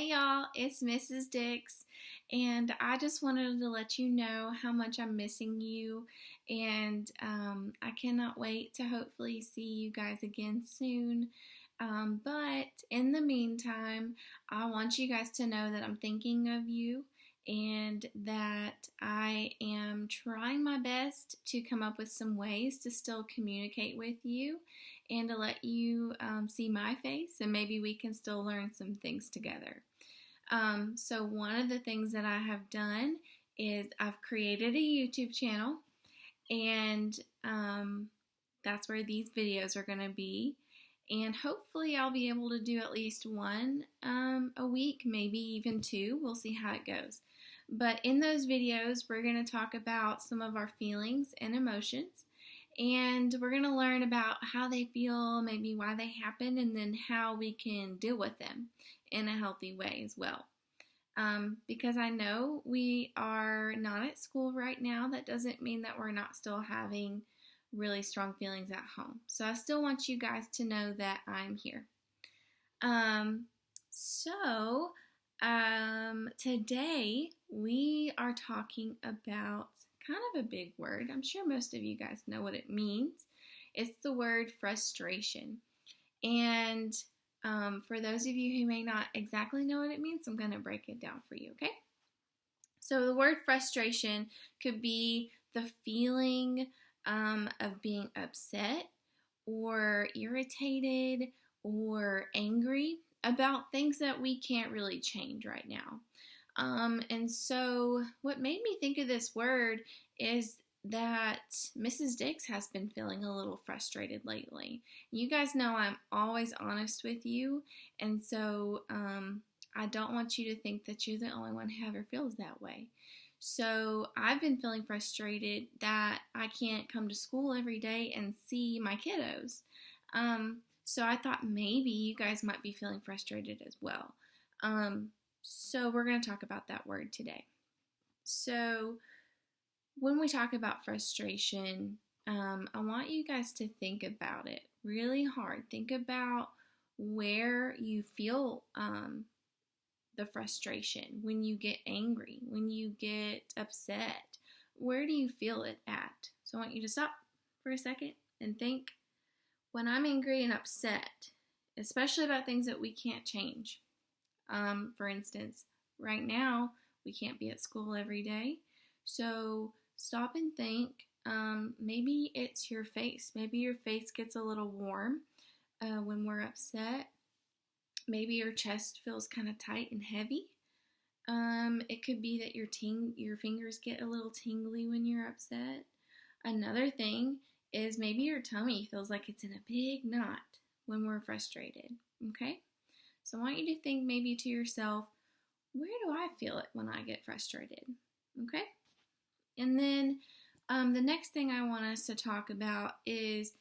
Hey y'all, it's Mrs. Dix, and I just wanted to let you know how much I'm missing you, and I cannot wait to hopefully see you guys again soon. But in the meantime, I want you guys to know that I'm thinking of you and that I am trying my best to come up with some ways to still communicate with you and to let you see my face, and maybe we can still learn some things together. So one of the things that I have done is I've created a YouTube channel, and that's where these videos are going to be. And hopefully I'll be able to do at least one a week, maybe even two. We'll see how it goes. But in those videos, we're going to talk about some of our feelings and emotions. And we're going to learn about how they feel, maybe why they happen, and then how we can deal with them in a healthy way as well. Because I know we are not at school right now, that doesn't mean that we're not still having really strong feelings at home. So I still want you guys to know that I'm here. Today we are talking about kind of a big word. I'm sure most of you guys know what it means. It's the word frustration. And for those of you who may not exactly know what it means, I'm going to break it down for you, okay? So the word frustration could be the feeling of being upset or irritated or angry about things that we can't really change right now. And so what made me think of this word is that Mrs. Dix has been feeling a little frustrated lately. You guys know I'm always honest with you, and so I don't want you to think that you're the only one who ever feels that way. So I've been feeling frustrated that I can't come to school every day and see my kiddos. So I thought maybe you guys might be feeling frustrated as well. So we're going to talk about that word today. So when we talk about frustration, I want you guys to think about it really hard. Think about where you feel the frustration, when you get angry, when you get upset. Where do you feel it at? So I want you to stop for a second and think, when I'm angry and upset, especially about things that we can't change. For instance, right now, we can't be at school every day. So stop and think, maybe it's your face. Maybe your face gets a little warm when we're upset. Maybe your chest feels kind of tight and heavy. It could be that your fingers get a little tingly when you're upset. Another thing is maybe your tummy feels like it's in a big knot when we're frustrated, okay? So I want you to think maybe to yourself, where do I feel it when I get frustrated, okay? And then the next thing I want us to talk about is,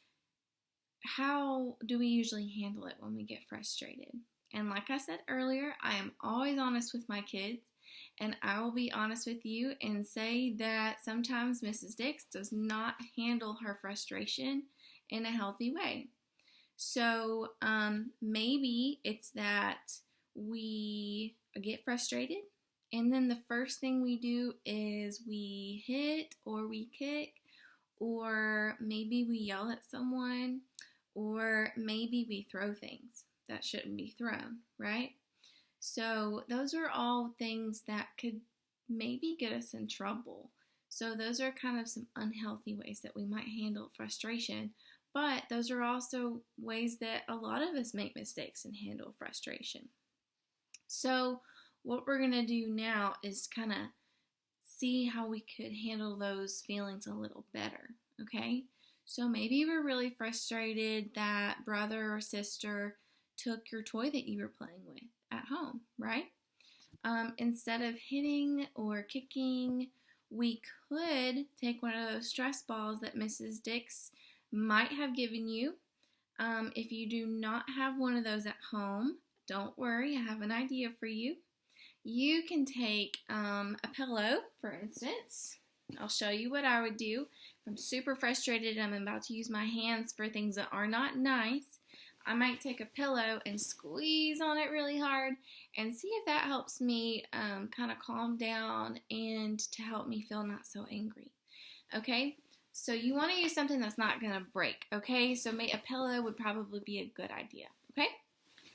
how do we usually handle it when we get frustrated? And like I said earlier, I am always honest with my kids, and I will be honest with you and say that sometimes Mrs. Dix does not handle her frustration in a healthy way. So maybe it's that we get frustrated, and then the first thing we do is we hit or we kick, or maybe we yell at someone, or maybe we throw things that shouldn't be thrown, right? So those are all things that could maybe get us in trouble. So those are kind of some unhealthy ways that we might handle frustration, but those are also ways that a lot of us make mistakes and handle frustration. So what we're going to do now is kind of see how we could handle those feelings a little better, okay? So maybe we're really frustrated that brother or sister took your toy that you were playing with at home, right? Instead of hitting or kicking, we could take one of those stress balls that Mrs. Dix might have given you. If you do not have one of those at home, don't worry, I have an idea for you. You can take a pillow, for instance. I'll show you what I would do. If I'm super frustrated and I'm about to use my hands for things that are not nice, I might take a pillow and squeeze on it really hard and see if that helps me kind of calm down and to help me feel not so angry. Okay, so you want to use something that's not going to break. Okay, so a pillow would probably be a good idea. Okay,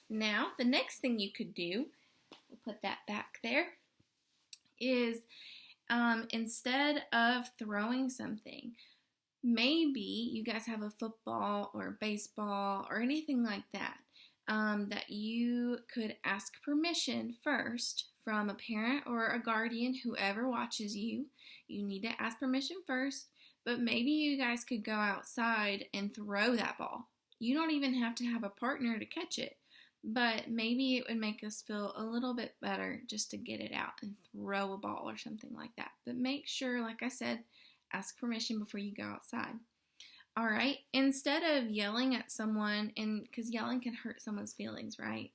now the next thing you could do, we'll put that back there, is instead of throwing something, maybe you guys have a football or baseball or anything like that that you could ask permission first from a parent or a guardian, whoever watches you. You need to ask permission first, but maybe you guys could go outside and throw that ball. You don't even have to have a partner to catch it, but maybe it would make us feel a little bit better just to get it out and throw a ball or something like that. But make sure, like I said, ask permission before you go outside. All right, instead of yelling at someone, and because yelling can hurt someone's feelings, right?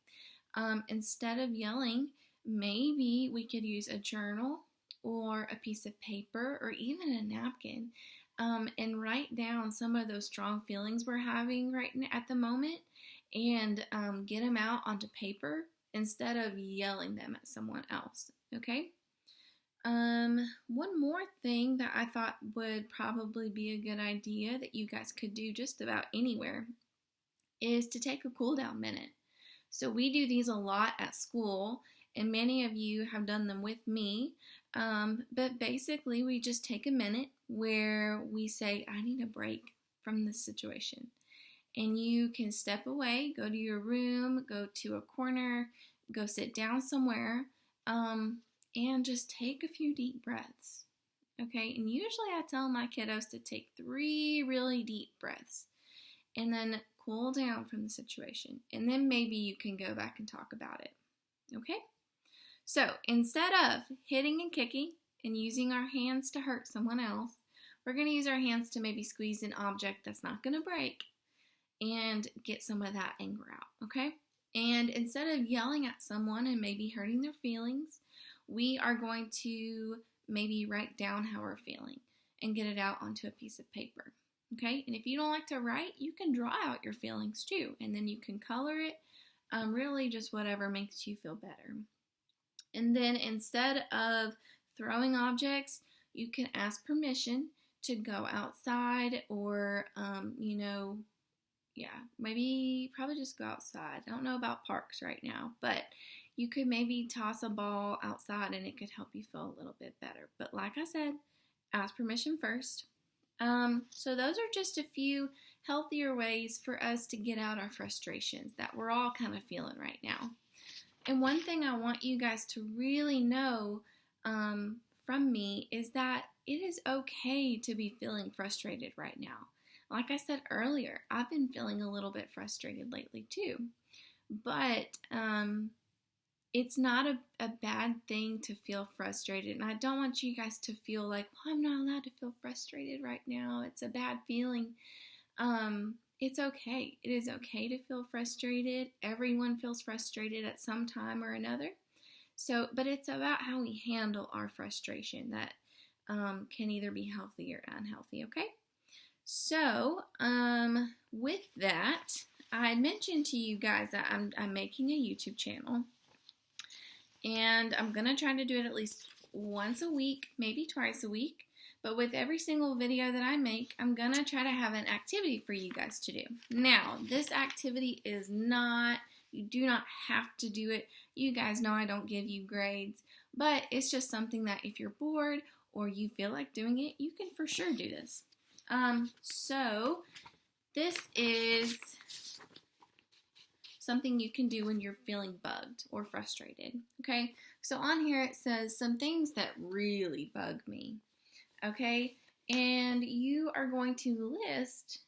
Instead of yelling, maybe we could use a journal or a piece of paper or even a napkin and write down some of those strong feelings we're having right at the moment and get them out onto paper instead of yelling them at someone else, okay? One more thing that I thought would probably be a good idea that you guys could do just about anywhere is to take a cool down minute. So we do these a lot at school, and many of you have done them with me. But basically, we just take a minute where we say, I need a break from this situation. And you can step away, go to your room, go to a corner, go sit down somewhere, and just take a few deep breaths. Okay, and usually I tell my kiddos to take 3 really deep breaths and then cool down from the situation. And then maybe you can go back and talk about it. Okay? So instead of hitting and kicking and using our hands to hurt someone else, we're going to use our hands to maybe squeeze an object that's not going to break and get some of that anger out. Okay? And instead of yelling at someone and maybe hurting their feelings, we are going to maybe write down how we're feeling and get it out onto a piece of paper. Okay? And if you don't like to write, you can draw out your feelings too. And then you can color it, really just whatever makes you feel better. And then instead of throwing objects, you can ask permission to go outside or, probably just go outside. I don't know about parks right now, but you could maybe toss a ball outside and it could help you feel a little bit better. But like I said, ask permission first. So those are just a few healthier ways for us to get out our frustrations that we're all kind of feeling right now. And one thing I want you guys to really know from me is that it is okay to be feeling frustrated right now. Like I said earlier, I've been feeling a little bit frustrated lately too. But it's not a bad thing to feel frustrated. And I don't want you guys to feel like, well, I'm not allowed to feel frustrated right now. It's a bad feeling. It's okay. It is okay to feel frustrated. Everyone feels frustrated at some time or another. But it's about how we handle our frustration that can either be healthy or unhealthy, okay? So, with that, I mentioned to you guys that I'm making a YouTube channel. And I'm going to try to do it at least once a week, maybe twice a week. But with every single video that I make, I'm going to try to have an activity for you guys to do. Now, this activity is not, you do not have to do it. You guys know I don't give you grades. But it's just something that if you're bored or you feel like doing it, you can for sure do this. So this is something you can do when you're feeling bugged or frustrated, okay? So on here it says some things that really bug me, okay? And you are going to list,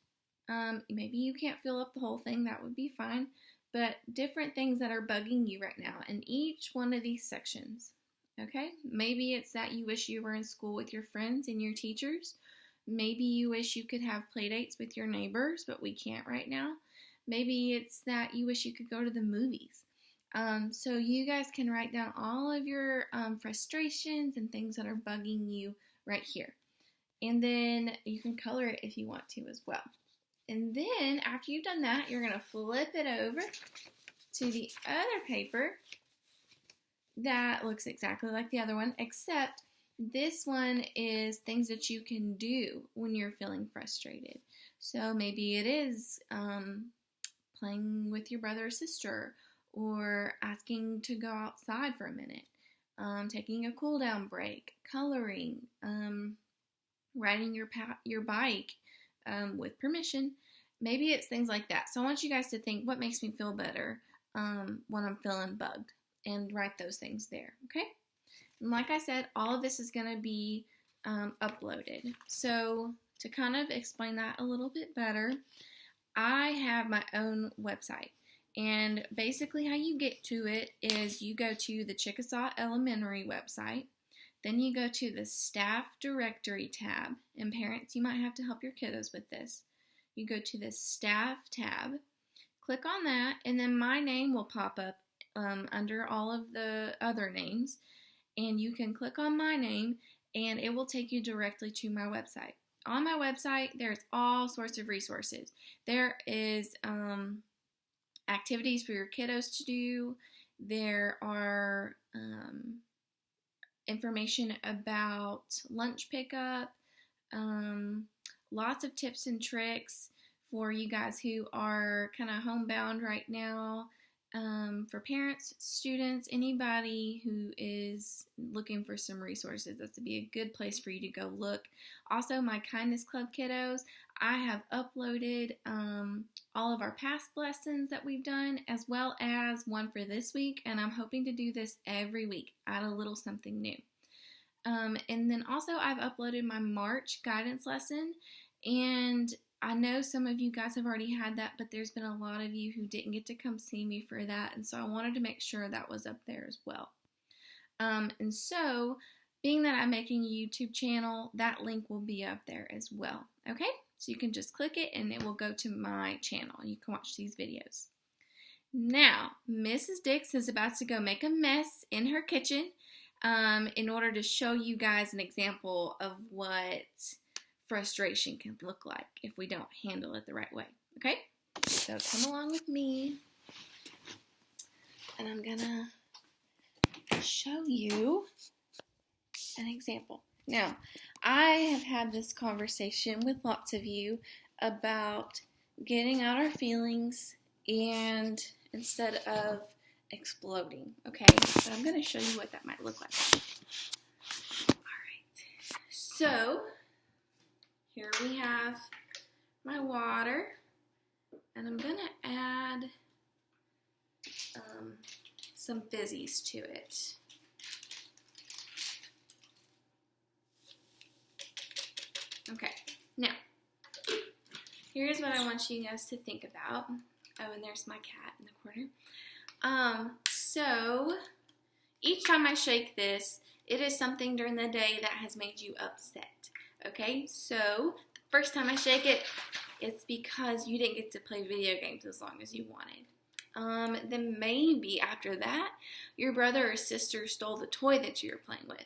maybe you can't fill up the whole thing, that would be fine, but different things that are bugging you right now in each one of these sections, okay? Maybe it's that you wish you were in school with your friends and your teachers. Maybe you wish you could have play dates with your neighbors, but we can't right now. Maybe it's that you wish you could go to the movies. So you guys can write down all of your frustrations and things that are bugging you right here. And then you can color it if you want to as well. And then after you've done that, you're going to flip it over to the other paper that looks exactly like the other one, except this one is things that you can do when you're feeling frustrated. So maybe it is playing with your brother or sister, or asking to go outside for a minute, taking a cool down break, coloring, riding your bike with permission. Maybe it's things like that. So I want you guys to think, what makes me feel better when I'm feeling bugged, and write those things there, okay? And like I said, all of this is going to be uploaded. So to kind of explain that a little bit better, I have my own website. And basically how you get to it is you go to the Chickasaw Elementary website. Then you go to the Staff Directory tab. And parents, you might have to help your kiddos with this. You go to the Staff tab. Click on that, and then my name will pop up under all of the other names. And you can click on my name, and it will take you directly to my website. On my website, there's all sorts of resources. There is activities for your kiddos to do. There are information about lunch pickup, lots of tips and tricks for you guys who are kind of homebound right now. For parents, students, anybody who is looking for some resources, that's to be a good place for you to go look. Also, my Kindness Club kiddos, I have uploaded all of our past lessons that we've done, as well as one for this week, and I'm hoping to do this every week, add a little something new. And then also I've uploaded my March guidance lesson, and I know some of you guys have already had that, but there's been a lot of you who didn't get to come see me for that, and so I wanted to make sure that was up there as well. And so, being that I'm making a YouTube channel, that link will be up there as well, okay? So you can just click it, and it will go to my channel. You can watch these videos. Now, Mrs. Dix is about to go make a mess in her kitchen in order to show you guys an example of what frustration can look like if we don't handle it the right way, okay? So come along with me, and I'm gonna show you an example. Now, I have had this conversation with lots of you about getting out our feelings and instead of exploding, okay? So I'm gonna show you what that might look like. All right, so here we have my water, and I'm going to add some fizzies to it. Okay, now, here's what I want you guys to think about. Oh, and there's my cat in the corner. So, each time I shake this, it is something during the day that has made you upset. Okay, so the first time I shake it, it's because you didn't get to play video games as long as you wanted. Then maybe after that, your brother or sister stole the toy that you were playing with.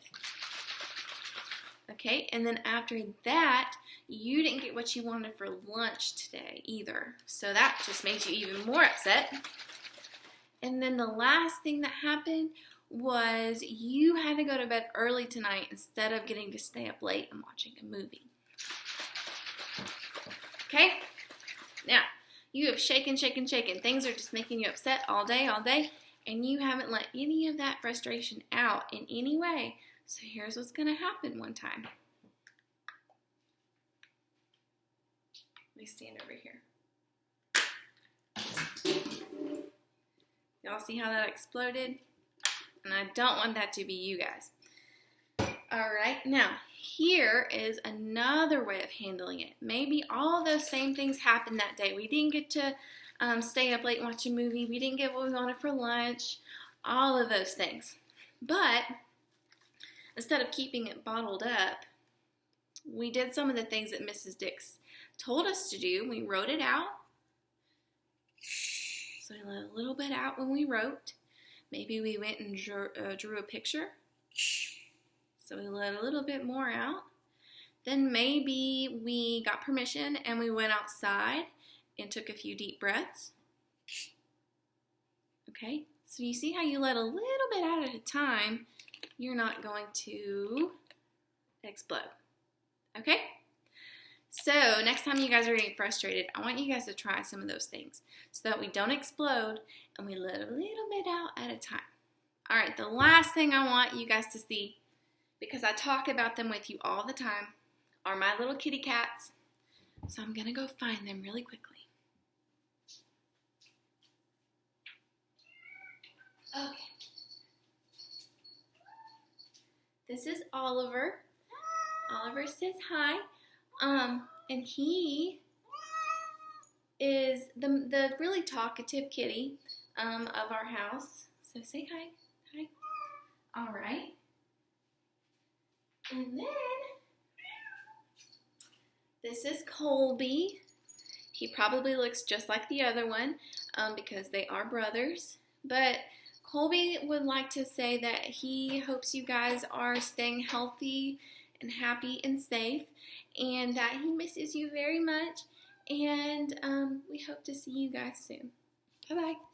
Okay, and then after that, you didn't get what you wanted for lunch today either. So that just made you even more upset. And then the last thing that happened was you had to go to bed early tonight instead of getting to stay up late and watching a movie. Okay? Now, you have shaken. Things are just making you upset all day, and you haven't let any of that frustration out in any way. So here's what's going to happen one time. Let me stand over here. Y'all see how that exploded? And I don't want that to be you guys. Alright, now here is another way of handling it. Maybe all of those same things happened that day. We didn't get to stay up late and watch a movie. We didn't get what we wanted for lunch. All of those things. But instead of keeping it bottled up, we did some of the things that Mrs. Dix told us to do. We wrote it out. So we let a little bit out when we wrote. Maybe we went and drew a picture. So we let a little bit more out. Then maybe we got permission and we went outside and took a few deep breaths. Okay, so you see how you let a little bit out at a time, you're not going to explode. Okay? So next time you guys are getting frustrated, I want you guys to try some of those things so that we don't explode and we let a little bit out at a time. All right, the last thing I want you guys to see, because I talk about them with you all the time, are my little kitty cats. So I'm going to go find them really quickly. Okay. This is Oliver. Oliver says hi. And he is the really talkative kitty of our house. So say hi. Hi. All right. And then this is Colby. He probably looks just like the other one because they are brothers. But Colby would like to say that he hopes you guys are staying healthy and happy and safe, and that he misses you very much, and we hope to see you guys soon. Bye-bye.